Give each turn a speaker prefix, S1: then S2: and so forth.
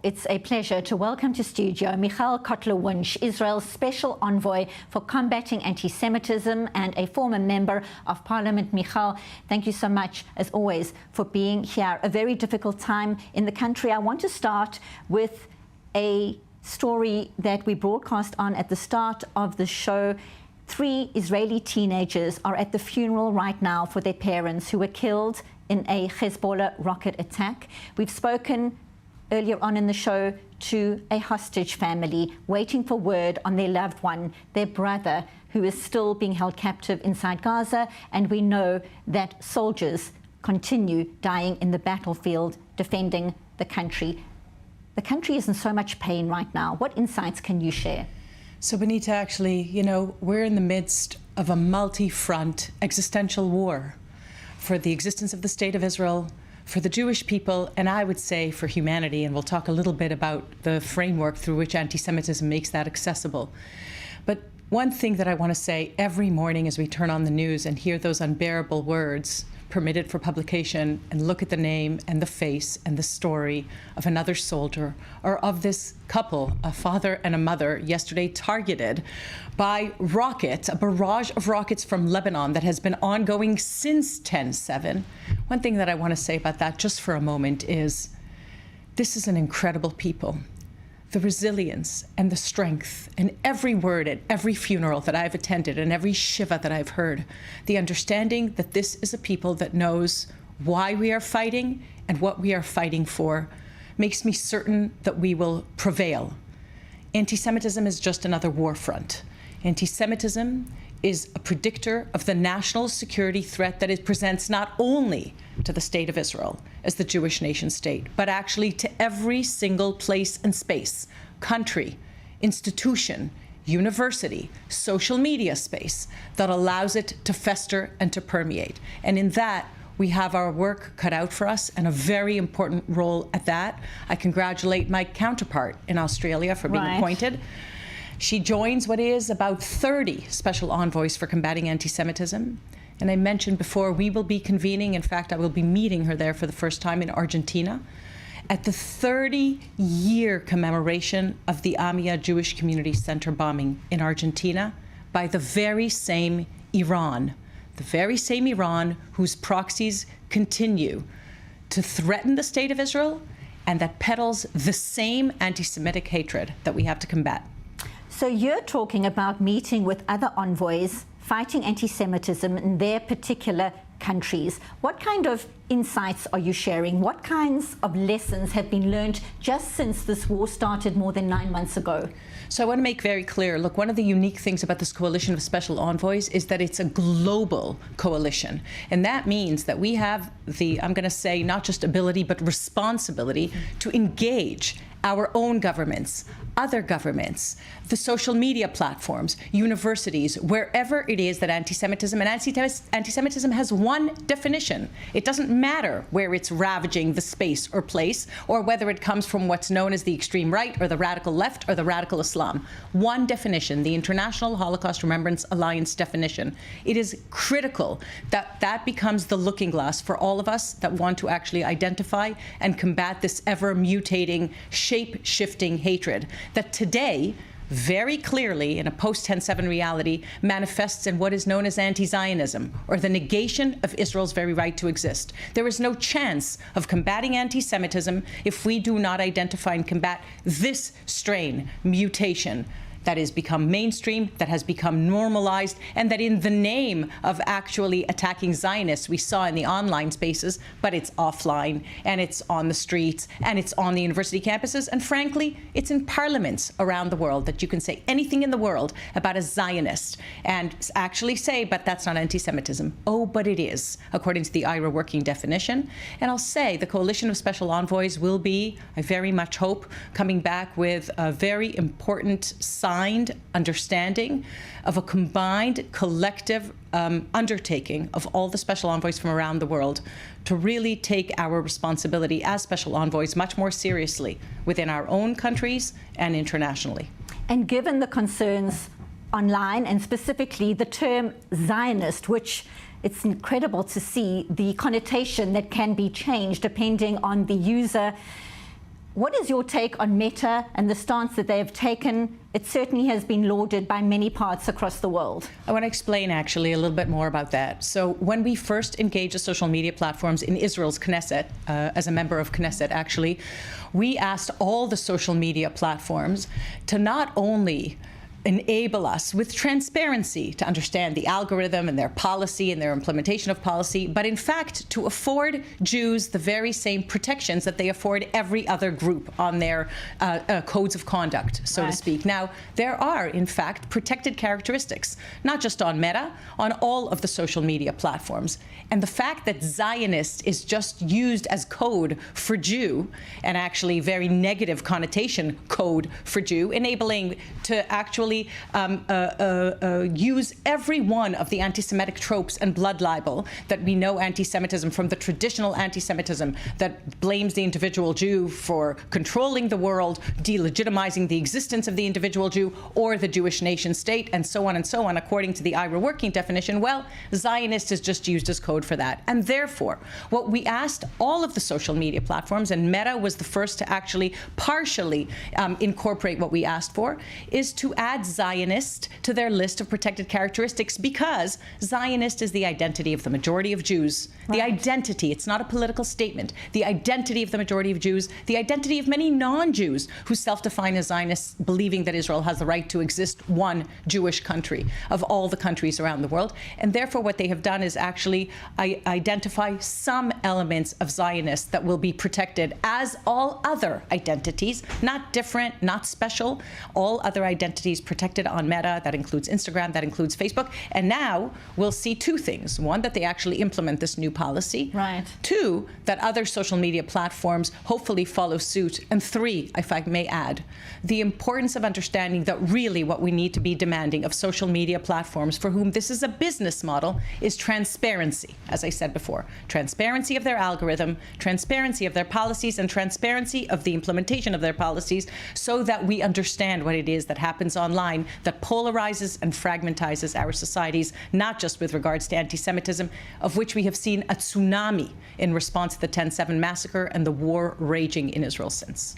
S1: It's a pleasure to welcome to studio Michal Cotler-Wunsh, Israel's Special Envoy for Combating Anti-Semitism and a former Member of Parliament. Michal, thank you so much, as always, for being here. A very difficult time in the country. I want to start with a story that we broadcast on at the start of the show. 3 Israeli teenagers are at the funeral right now for their parents who were killed in a Hezbollah rocket attack. We've spoken earlier on in the show to a hostage family waiting for word on their loved one, their brother, who is still being held captive inside Gaza. And we know that soldiers continue dying in the battlefield defending the country. The country is in so much pain right now. What insights can you share?
S2: So, Benita, actually, we're in the midst of a multi-front existential war for the existence of the State of Israel, for the Jewish people, and I would say for humanity, and we'll talk a little bit about the framework through which anti-Semitism makes that accessible. But one thing that I want to say every morning as we turn on the news and hear those unbearable words permitted for publication and look at the name and the face and the story of another soldier, or of this couple, a father and a mother, yesterday targeted by rockets, a barrage of rockets from Lebanon that has been ongoing since 10/7. One thing that I want to say about that just for a moment is this is an incredible people. The resilience and the strength, and every word at every funeral that I've attended and every shiva that I've heard, the understanding that this is a people that knows why we are fighting and what we are fighting for, makes me certain that we will prevail. Anti-Semitism is just another war front. Anti-Semitism is a predictor of the national security threat that it presents not only to the State of Israel as the Jewish nation state, but actually to every single place and space, country, institution, university, social media space that allows it to fester and to permeate. And in that, we have our work cut out for us, and a very important role at that. I congratulate my counterpart in Australia for being appointed. She joins what is about 30 special envoys for combating anti-Semitism. And I mentioned before, we will be convening, in fact, I will be meeting her there for the first time in Argentina, at the 30-year commemoration of the Amia Jewish Community Center bombing in Argentina by the very same Iran whose proxies continue to threaten the State of Israel and that peddles the same anti-Semitic hatred that we have to combat.
S1: So you're talking about meeting with other envoys fighting anti-Semitism in their particular countries. What kind of insights are you sharing? What kinds of lessons have been learned just since this war started more than 9 months ago?
S2: So I want to make very clear, look, one of the unique things about this coalition of special envoys is that it's a global coalition. And that means that we have the, I'm going to say, not just ability, but responsibility to engage our own governments, other governments, the social media platforms, universities, wherever it is that anti-Semitism, and anti-Semitism has one definition. It doesn't matter where it's ravaging the space or place, or whether it comes from what's known as the extreme right or the radical left or the radical Islam. One definition, the International Holocaust Remembrance Alliance definition. It is critical that that becomes the looking glass for all of us that want to actually identify and combat this ever-mutating, shape-shifting hatred that today, very clearly in a post-10/7 reality, manifests in what is known as anti-Zionism, or the negation of Israel's very right to exist. There is no chance of combating anti-Semitism if we do not identify and combat this strain, mutation, that has become mainstream, that has become normalized, and that in the name of actually attacking Zionists, we saw in the online spaces, but it's offline, and it's on the streets, and it's on the university campuses, and frankly, it's in parliaments around the world that you can say anything in the world about a Zionist and actually say, but that's not anti-Semitism. Oh, but it is, according to the IRA working definition. And I'll say the coalition of special envoys will be, I very much hope, coming back with a very important understanding of a combined collective undertaking of all the special envoys from around the world to really take our responsibility as special envoys much more seriously within our own countries and internationally.
S1: And given the concerns online, and specifically the term Zionist, which it's incredible to see the connotation that can be changed depending on the user. What is your take on Meta and the stance that they have taken? It certainly has been lauded by many parts across the world.
S2: I want to explain actually a little bit more about that. So when we first engaged the social media platforms in Israel's Knesset, as a member of Knesset actually, we asked all the social media platforms to not only enable us with transparency to understand the algorithm and their policy and their implementation of policy, but in fact to afford Jews the very same protections that they afford every other group on their codes of conduct, so to speak. Now, there are, in fact, protected characteristics, not just on Meta, on all of the social media platforms. And the fact that Zionist is just used as code for Jew, and actually very negative connotation code for Jew, enabling to actually use every one of the anti-Semitic tropes and blood libel that we know anti-Semitism from, the traditional anti-Semitism that blames the individual Jew for controlling the world, delegitimizing the existence of the individual Jew or the Jewish nation state, and so on, according to the IRA working definition. Well, Zionist is just used as code for that. And therefore, what we asked all of the social media platforms, and Meta was the first to actually partially incorporate what we asked for, is to add Zionist to their list of protected characteristics, because Zionist is the identity of the majority of Jews. Right. The identity, it's not a political statement, the identity of the majority of Jews, the identity of many non-Jews who self-define as Zionists, believing that Israel has the right to exist one Jewish country of all the countries around the world. And therefore what they have done is actually identify some elements of Zionists that will be protected as all other identities, not different, not special, all other identities protected on Meta. That includes Instagram, that includes Facebook. And now we'll see two things. One, that they actually implement this new policy.
S1: Right.
S2: Two, that other social media platforms hopefully follow suit. And three, if I may add, the importance of understanding that really what we need to be demanding of social media platforms for whom this is a business model is transparency, as I said before. Transparency of their algorithm, transparency of their policies, and transparency of the implementation of their policies, so that we understand what it is that happens online that polarizes and fragmentizes our societies, not just with regards to anti-Semitism, of which we have seen a tsunami in response to the 10/7 massacre and the war raging in Israel since.